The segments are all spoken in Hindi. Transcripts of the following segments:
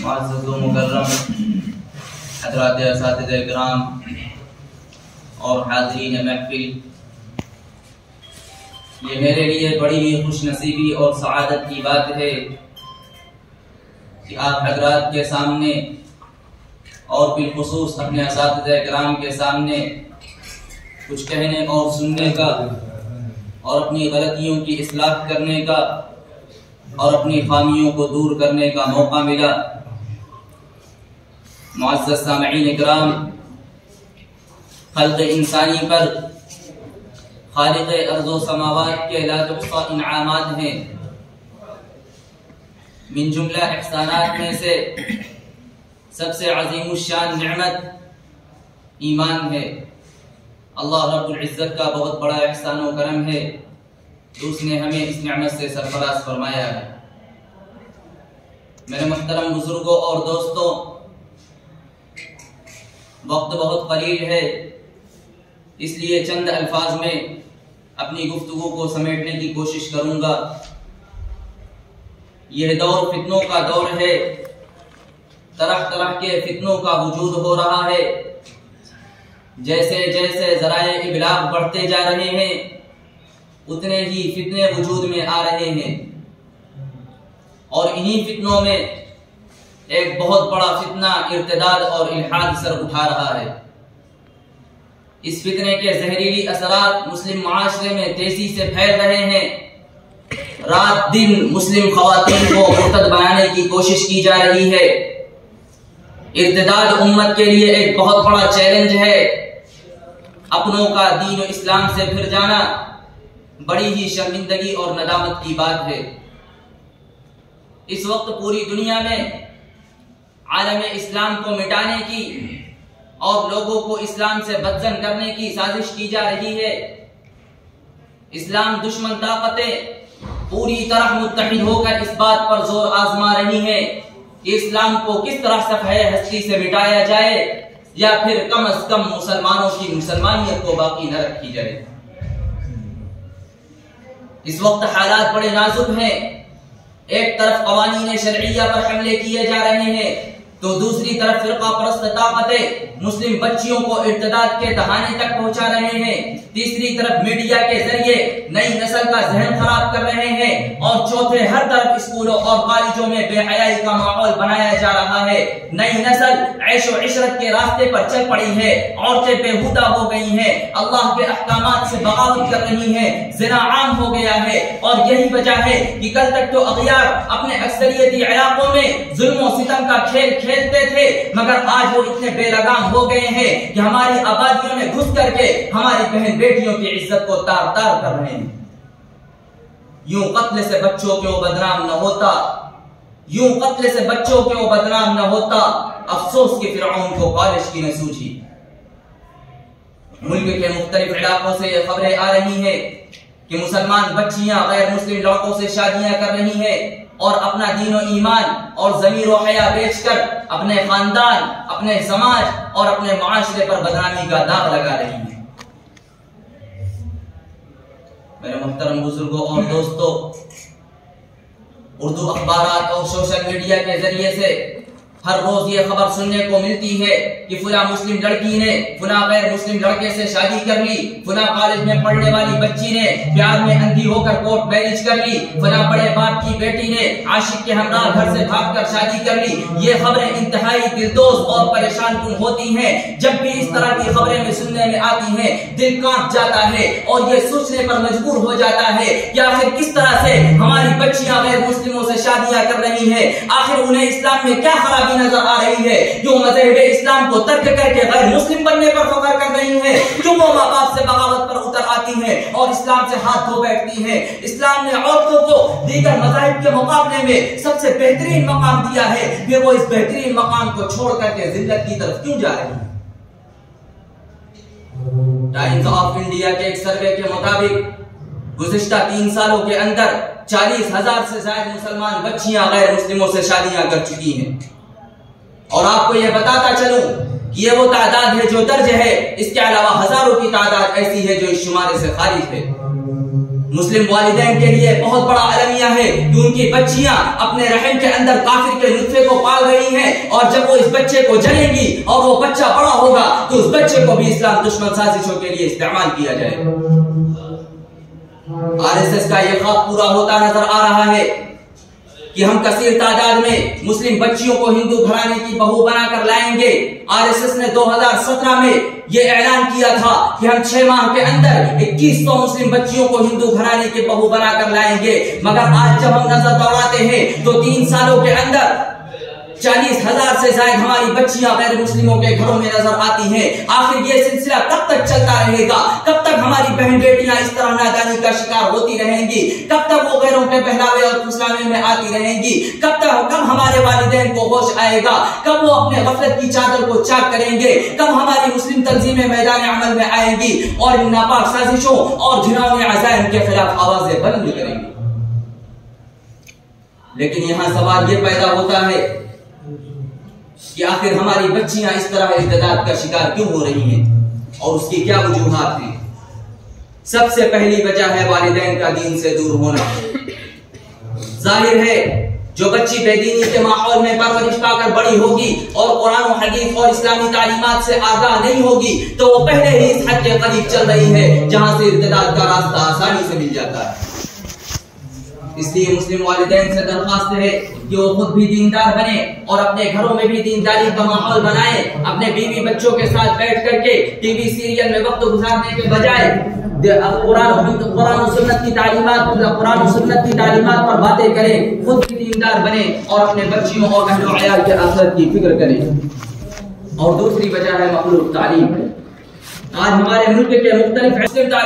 मुअज़्ज़ज़ व मुकर्रम हज़रात असातिज़ा इकराम और हाज़रीन महफ़िल, ये मेरे लिए बड़ी ही खुशनसीबी और सआदत की बात है कि आप हज़रात के सामने और बिलख़ुसूस अपने असातिज़ा इकराम के सामने कुछ कहने और सुनने का और अपनी गलतियों की इस्लाह करने का और अपनी खामियों को दूर करने का मौका मिला। मुअज़्ज़ज़ सामिईन इकराम, खल्क़ इंसानी पर खालिक़ अर्ज़ व समावात के ला तुहसा इनामात हैं। मिन जुमला एहसानात में से सबसे अज़ीमुश्शान नेमत ईमान है। अल्लाह रब्बुल इज़्ज़त का बहुत बड़ा एहसान व करम है कि उसने हमें इस नेमत से सरफराज फरमाया है। मेरे मुहतरम बुजुर्गों और दोस्तों, वक्त बहुत कलील है, इसलिए चंद अल्फाज में अपनी गुफ्तगू को समेटने की कोशिश करूंगा। यह दौर फितनों का दौर है, तरह तरह के फितनों का वजूद हो रहा है। जैसे जैसे ज़राए इबलाग बढ़ते जा रहे हैं उतने ही फितने वजूद में आ रहे हैं और इन्हीं फितनों में एक बहुत बड़ा फितना इर्तिदाद और इल्हाद सर उठा रहा है। इस फितने के जहरीली असरात मुस्लिम माशरे में तेजी से फैल रहे हैं। रात दिन मुस्लिम खवातीन को मुर्तद बनाने की कोशिश की जा रही है। इर्तिदाद उम्मत के लिए एक बहुत बड़ा चैलेंज है। अपनों का दीन और इस्लाम से फिर जाना बड़ी ही शर्मिंदगी और नदामत की बात है। इस वक्त पूरी दुनिया में आलम इस्लाम को मिटाने की और लोगों को इस्लाम से बदजन करने की साजिश की जा रही है। इस्लाम दुश्मन ताकतें पूरी तरह मुत्तहिद होकर इस बात पर जोर आजमा रही हैं कि इस्लाम को किस तरह सफ़हे हस्ती से मिटाया जाए या फिर कम अज कम मुसलमानों की मुसलमानियत को बाकी न रखी जाए। इस वक्त हालात बड़े नाजुक हैं। एक तरफ कवानीन शरइया पर हमले किए जा रहे हैं तो दूसरी तरफ फिरका परस्त ताकतें मुस्लिम बच्चियों को इर्तिदाद के दहाने तक पहुंचा रहे हैं। तीसरी तरफ मीडिया के जरिए नई नस्ल का जहन खराब कर रहे हैं और चौथे हर तरफ स्कूलों और कॉलेजों में बेहयाई का माहौल बनाया जा रहा है। नई नस्ल ऐशो इशरत के रास्ते पर चल पड़ी है। औरतें बेहुदा हो गई हैं, अल्लाह के अहकामात से बगावत कर रही हैं, जिना आम हो गया है। और यही वजह है कि कल तक तो अगयार अपने अक्सरियती इलाकों में जुल्म और सितम का खेल खेलते थे, मगर आज वो इतने बेलगाम हो गए हैं कि हमारी आबादियों में घुस करके हमारी बहन बेटियों की इज्जत को तार तार कर रहे हैं। यूं कत्ल से बच्चों के वो बदनाम न होता, यूं कत्ल से बच्चों के वो बदनाम न होता, अफसोस के फिरौन को बारिश की न सूझी। मुल्क के मुख्तलिफ इलाकों से ये खबरें आ रही हैं कि मुसलमान बच्चियां गैर मुस्लिम लड़कों से शादियां कर रही हैं और अपना दीन और ईमान और ज़मीर और हया बेचकर अपने खानदान, अपने समाज और अपने माशरे पर बदनामी का दाग लगा रही हैं। मेरे मुहतरम बुजुर्गों और दोस्तों, उर्दू अखबारात और सोशल मीडिया के जरिए से हर रोज ये खबर सुनने को मिलती है कि फुला मुस्लिम लड़की ने फुला गैर मुस्लिम लड़के से शादी कर ली, फुला कॉलेज में पढ़ने वाली बच्ची ने प्यार में अंधी होकर कोर्ट मैरिज कर ली, फुला बड़े बाप की बेटी ने आशिक के हमरा घर से भागकर शादी कर ली। ये खबरें इंतहाई दिलदोज और परेशान कुन होती हैं। जब भी इस तरह की खबरें में सुनने में आती हैं दिल कांप जाता है और ये सोचने पर मजबूर हो जाता है कि आखिर किस तरह से हमारी बच्चियां गैर मुस्लिमों से शादियां कर रही हैं। आखिर उन्हें इस्लाम में क्या खराबी नजर आ रही है जो मज़हब इस्लाम को तर्क करके गैर मुस्लिम बनने पर फख्र कर रही है, जो वो माँ बाप से बगावत पर उतर आती है और इस्लाम से हाथ धो बैठती है। इस्लाम ने औरतों को दीगर मज़ाहिब के मुकाबले में सबसे बेहतरीन मकाम दिया है, फिर वो इस बेहतरीन मकाम को छोड़ करके जिल्लत की तरफ क्यों जा रही है? टाइम्स ऑफ इंडिया के एक सर्वे के मुताबिक गुज़िश्ता 3 सालों के अंदर 40,000 से ज्यादा मुसलमान बच्चियां गैर मुस्लिमों से शादियां कर चुकी हैं। और आपको यह बताता चलूं कि ये वो तादाद है जो दर्ज है, इसके अलावा हजारों की तादाद ऐसी है जो इस शुमारे से खारिज है। मुस्लिम वालिदैन के लिए बहुत बड़ा अलमिया है कि उनकी बच्चियां अपने रहम के अंदर काफिर के नुत्फे को पाल रही हैं, और जब वो इस बच्चे को जलेंगी और वो बच्चा बड़ा होगा तो उस बच्चे को भी इस्लाम दुश्मन साजिशों के लिए इस्तेमाल किया जाएगा। आरएसएस का यह ख्वाब पूरा होता नजर आ रहा है कि हम कसीर तादाद में मुस्लिम बच्चियों को हिंदू घराने की बहू बनाकर लाएंगे। आरएसएस ने 2017 में यह ऐलान किया था कि हम 6 माह के अंदर 2100 मुस्लिम बच्चियों को हिंदू घराने की बहू बनाकर लाएंगे, मगर आज जब हम नजर दौड़ाते हैं तो 3 सालों के अंदर 40,000 से ज्यादा हमारी बच्चियां गैर मुस्लिमों के घरों में नजर आती हैं। आखिर ये सिलसिला कब तक चलता रहेगा? कब तक हमारी बहन बेटियां इस तरह नादानी का शिकार होती रहेंगी? कब तक वो गैरों के पहनावे और फुसलावे में आती रहेंगी? कब हमारे वालिदैन को होश आएगा? कब वो अपने गफलत की चादर को चाक करेंगे? कब हमारी मुस्लिम तंजीमें मैदान अमल में आएंगी और इन नापाक साजिशों और घिनौने अज़ाइम के खिलाफ आवाजें बुलंद करेंगी? लेकिन यहाँ सवाल ये पैदा होता है कि आखिर हमारी बच्चियां इस तरह इर्तिदाद का शिकार क्यों हो रही हैं और उसकी क्या वजूहात हैं? सबसे पहली वजह है वालिदैन का दीन से दूर होना। जाहिर है जो बच्ची बेदीनी के माहौल में परवरिश पाकर बड़ी होगी और कुरान और हदीस और इस्लामी तालीमात से आगाह नहीं होगी तो वो पहले ही इस हद के करीब चल रही है जहां से इर्तिदाद का रास्ता आसानी से मिल जाता है। इसलिए मुस्लिम वालिदैन से दरख्वास्त है कि वो खुद भी दीनदार बने और अपने घरों में भी दीनदारी का माहौल बनाए। अपने बीवी बच्चों के साथ बैठ करके टीवी सीरियल में वक्त गुजारने के बजाय कुरान और सुन्नत की तालीमात पर बातें करें, खुद भी दीनदार बने और अपने बच्चियों और अहल व अयाल के आखिरत की फिक्र करें। और दूसरी वजह है मखलूक तालीम। आज हमारे मुल्क के मुख्तलिफ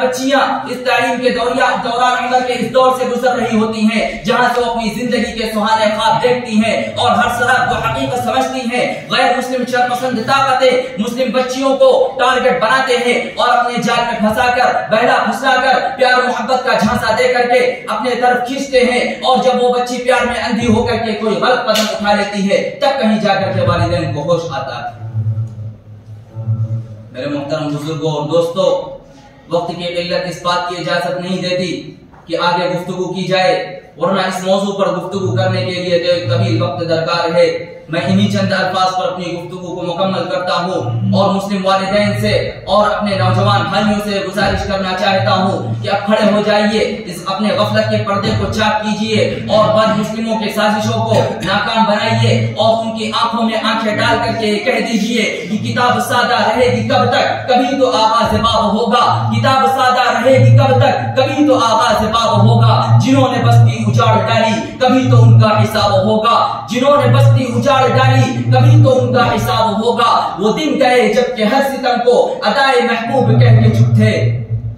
बच्चियां इस तालीम के दौरान अमल के इस दौर से गुजर रही होती हैं जहां से वो अपनी जिंदगी के सुहाने ख्वाब देखती हैं और हर सराब को हकीकत समझती हैं। गैर मुस्लिम शरपसंद ताकतें मुस्लिम बच्चियों को टारगेट बनाते हैं और अपने जाल में फंसाकर बहला फुसलाकर प्यार मोहब्बत का झांसा दे करके अपने तरफ खींचते हैं। और जब वो बच्ची प्यार में अंधी होकर के कोई गलत कदम उठा लेती है तब कहीं जाकर के वालिदैन को होश आता है। मेरे मोहतरम बुजुर्गों और दोस्तों, वक्त की किल्लत इस बात की इजाजत नहीं देती कि आगे गुफ्तगू की जाए, वरना इस मौजू पर गुफ्तगू करने के लिए तो एक तवील वक्त दरकार है। मैं इन्हीं चंद अल्फाज पर अपनी गुफ्तगू को मुकम्मल करता हूँ और मुस्लिम वालिदैन से और अपने नौजवान भाइयों से गुजारिश करना चाहता हूँ कि अब खड़े हो जाइए, इस अपने गफलत के पर्दे को चाक कीजिए और बद मुस्लिमों के साजिशों को नाकाम बनाइए और उनकी आंखों में आंखें डाल करके कह दीजिए कि किताब सादा रहेगी कब तक, कभी तो आगाज़ बाब होगा। किताब सादा रहेगी कब तक, कभी तो आगाज़ बाब होगा। जिन्होंने बस्ती उजाड़ डाली कभी तो उनका हिसाब होगा। जिन्होंने बस्ती उजाड़ डाली कभी तो उनका हिसाब होगा। वो दिन गए जबकि हर सितम को अदाए महबूब कह के चुप थे।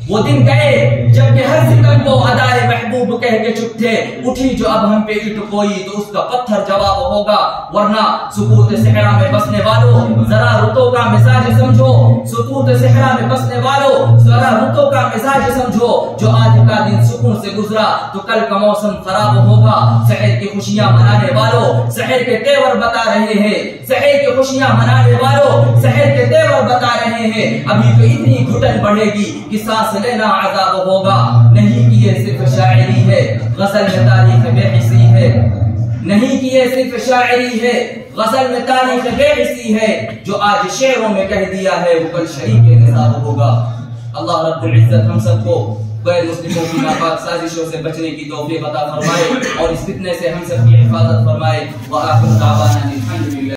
वो दिन गए जबकि हर सितम को अदाए महबूब कह के चुप थे। उठी जो अब हम पे ईंट कोई तो उसका पत्थर जवाब होगा। वरना सुकूत सहरा में बसने वालों जरा रुतों का मिजाज समझो। सुकूत सहरा में बसने वालों जरा रुतों का मिजाज समझो। जो आज का दिन सुकून से गुजरा तो कल का मौसम खराब होगा। शहर की खुशियां मनाने वालों शहर के तेवर बता रहे हैं। शहर की खुशियां मनाने वालों शहर के तेवर बता रहे हैं। अभी तो इतनी घुटन बढ़ेगी कि सांस लेना अज़ाब होगा। नहीं कि ये सिर्फ शायरी है, गजल में तारीख बेहिसी है। नहीं कि ये सिर्फ शायरी है, गजल में तारीख बेहिसी है। जो आज शेरों में कह दिया है वो कल शरीक निसाब होगा। अल्लाह रब्बुल इज्जत हम सबको गैर मुस्लिमों की नापाक साजिशों से बचने की तौफीक अता फरमाए और इस फितने से हम सब की हिफाजत फरमाए। व आखिर दावाना अल्हम्दुलिल्लाह।